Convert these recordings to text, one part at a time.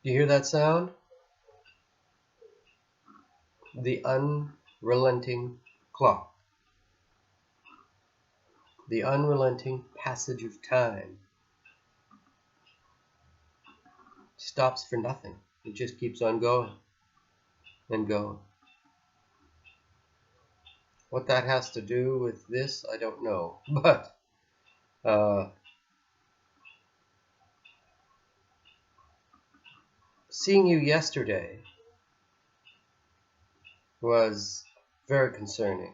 Do you hear that sound? The unrelenting clock. The unrelenting passage of time stops for nothing. It just keeps on going and going. What that has to do with this, I don't know. But seeing you yesterday was very concerning.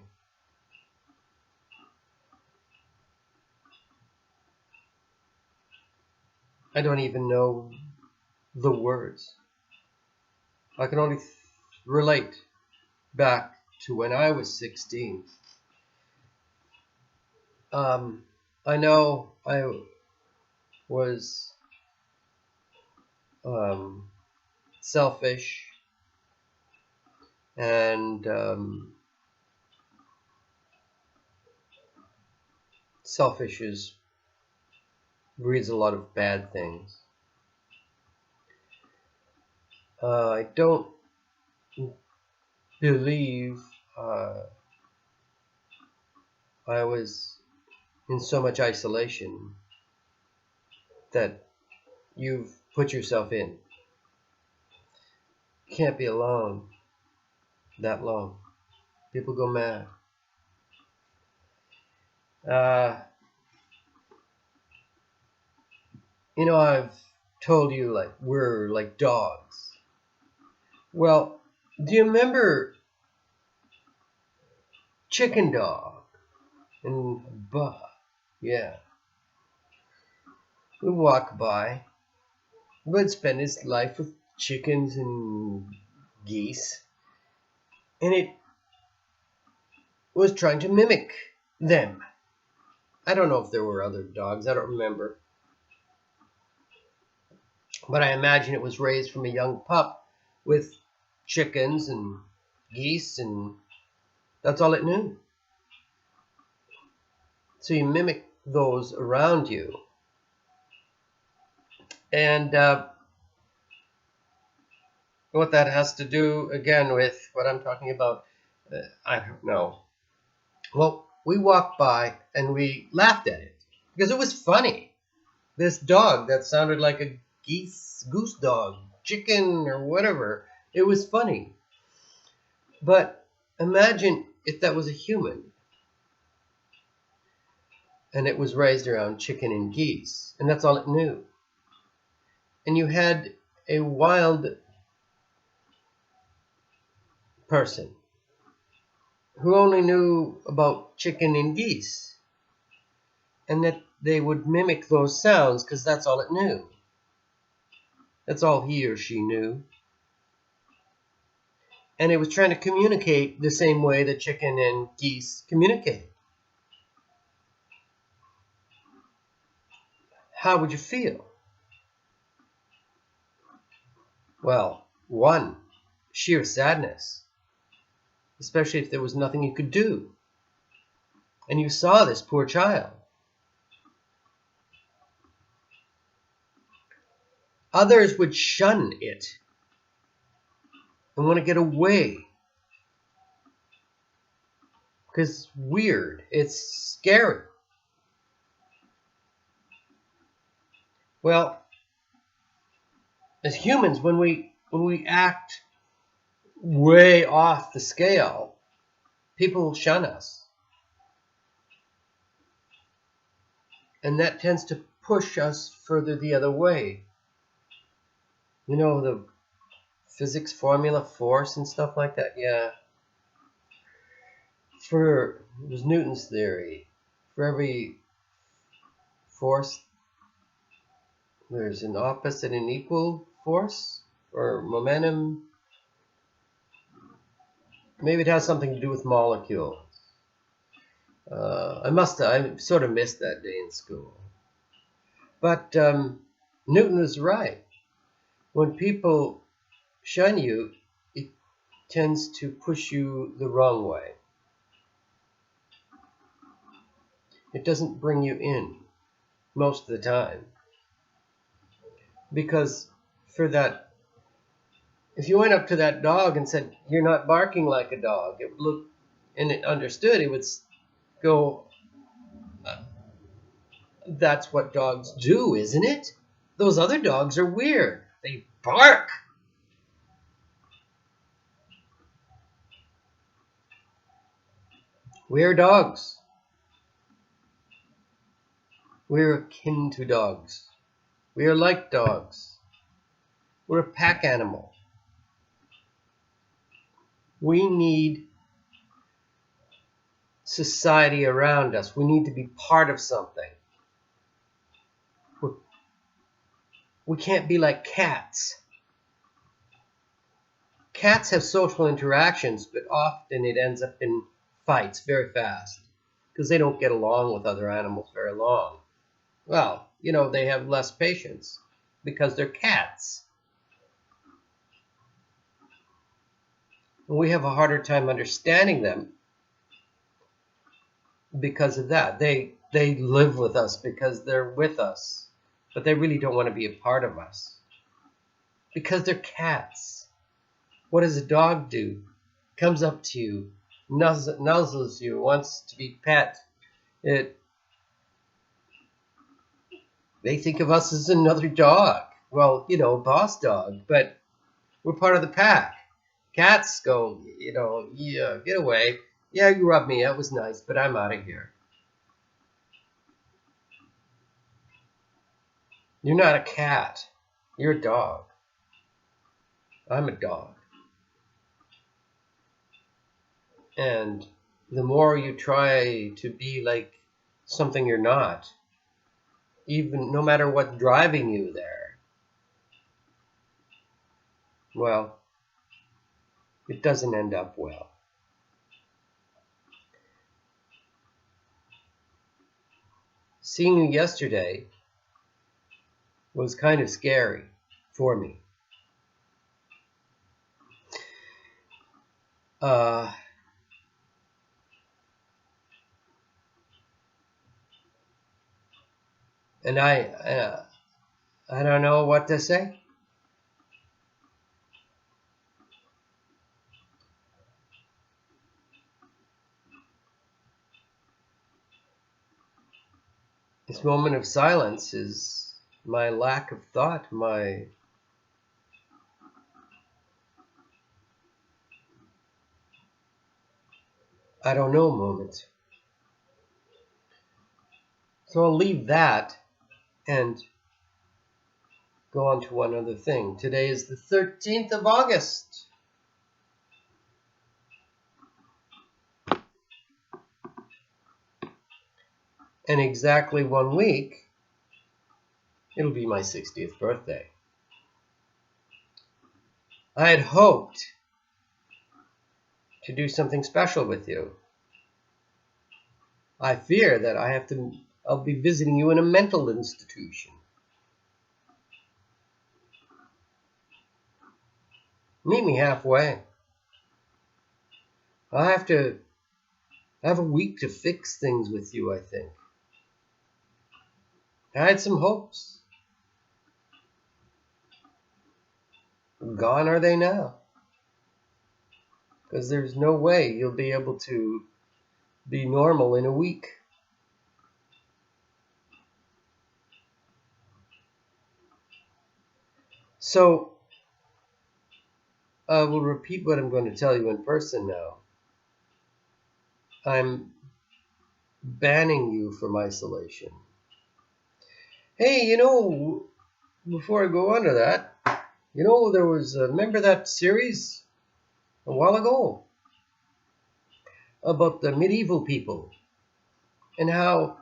I don't even know the words. I can only relate back to when I was 16. I know I was selfish and selfish breeds a lot of bad things. I don't believe I was in so much isolation that you've put yourself in. You can't be alone that long. People go mad. I've told you like we're like dogs. Well, do you remember Chicken Dog and Bubba? Yeah. We walk by. Would spend his life with chickens and geese, and it was trying to mimic them. I don't know if there were other dogs, I don't remember. But I imagine it was raised from a young pup with chickens and geese, and that's all it knew. So you mimic those around you. And what that has to do, again, with what I'm talking about, I don't know. Well, we walked by and we laughed at it because it was funny. This dog that sounded like a goose dog, chicken, or whatever. It was funny. But imagine if that was a human and it was raised around chicken and geese, and that's all it knew. And you had a wild person who only knew about chicken and geese, and that they would mimic those sounds because that's all it knew. That's all he or she knew. And it was trying to communicate the same way that chicken and geese communicate. How would you feel? Well, one, sheer sadness, especially if there was nothing you could do. And you saw this poor child. Others would shun it and want to get away because it's weird, it's scary. Well, as humans, when we act way off the scale, people shun us. And that tends to push us further the other way. You know, the physics formula, force and stuff like that? Yeah. There's Newton's theory. For every force, there's an opposite and equal force or momentum. Maybe it has something to do with molecules. I sort of missed that day in school. But Newton was right. When people shun you, it tends to push you the wrong way. It doesn't bring you in most of the time. Because for that If you went up to that dog and said, "You're not barking like a dog," it would look, and it understood, it would go, "That's what dogs do, isn't it? Those other dogs are weird. They bark." We are dogs. We are akin to dogs. We are like dogs. We're a pack animal. We need society around us. We need to be part of something. We can't be like cats. Cats have social interactions, but often it ends up in fights very fast because they don't get along with other animals very long. Well, they have less patience because they're cats. And we have a harder time understanding them because of that. They live with us because they're with us, but they really don't want to be a part of us because they're cats. What does a dog do? Comes up to you, nuzzles you, wants to be pet. They think of us as another dog. Well, boss dog, but we're part of the pack. Cats go, yeah, get away. Yeah, you rubbed me. That was nice, but I'm out of here. You're not a cat. You're a dog. I'm a dog. And the more you try to be like something you're not, even no matter what's driving you there, well, it doesn't end up well. Seeing you yesterday was kind of scary for me. And I don't know what to say. This moment of silence is my lack of thought, my I don't know moment. So I'll leave that and go on to one other thing. Today is the 13th of August. And exactly 1 week, it'll be my 60th birthday. I had hoped to do something special with you. I fear that I'll be visiting you in a mental institution. Meet me halfway. I have a week to fix things with you, I think. I had some hopes. Gone are they now? Because there's no way you'll be able to be normal in a week. So I will repeat what I'm going to tell you in person now. I'm banning you from isolation. Hey, before I go on to that, there was, remember that series a while ago about the medieval people and how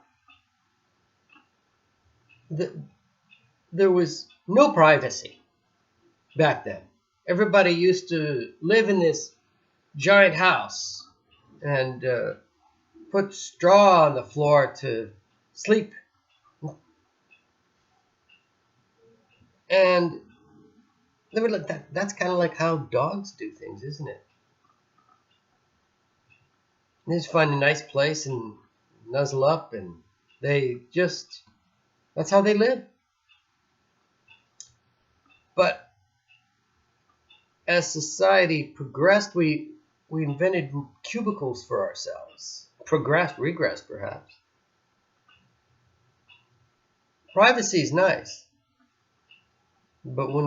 there was no privacy back then. Everybody used to live in this giant house and put straw on the floor to sleep. And they were like that. That's kind of like how dogs do things, isn't it? They just find a nice place and nuzzle up, and that's how they live. But as society progressed, we invented cubicles for ourselves. Progressed, regressed, perhaps. Privacy is nice, but when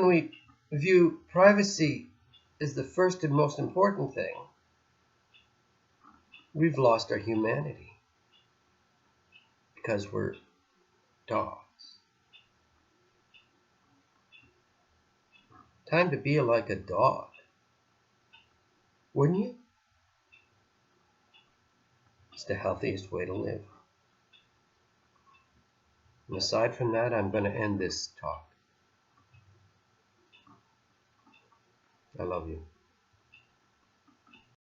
we view privacy as the first and most important thing, we've lost our humanity because we're dogs. Time to be like a dog, wouldn't you? It's the healthiest way to live. And aside from that, I'm going to end this talk. I love you.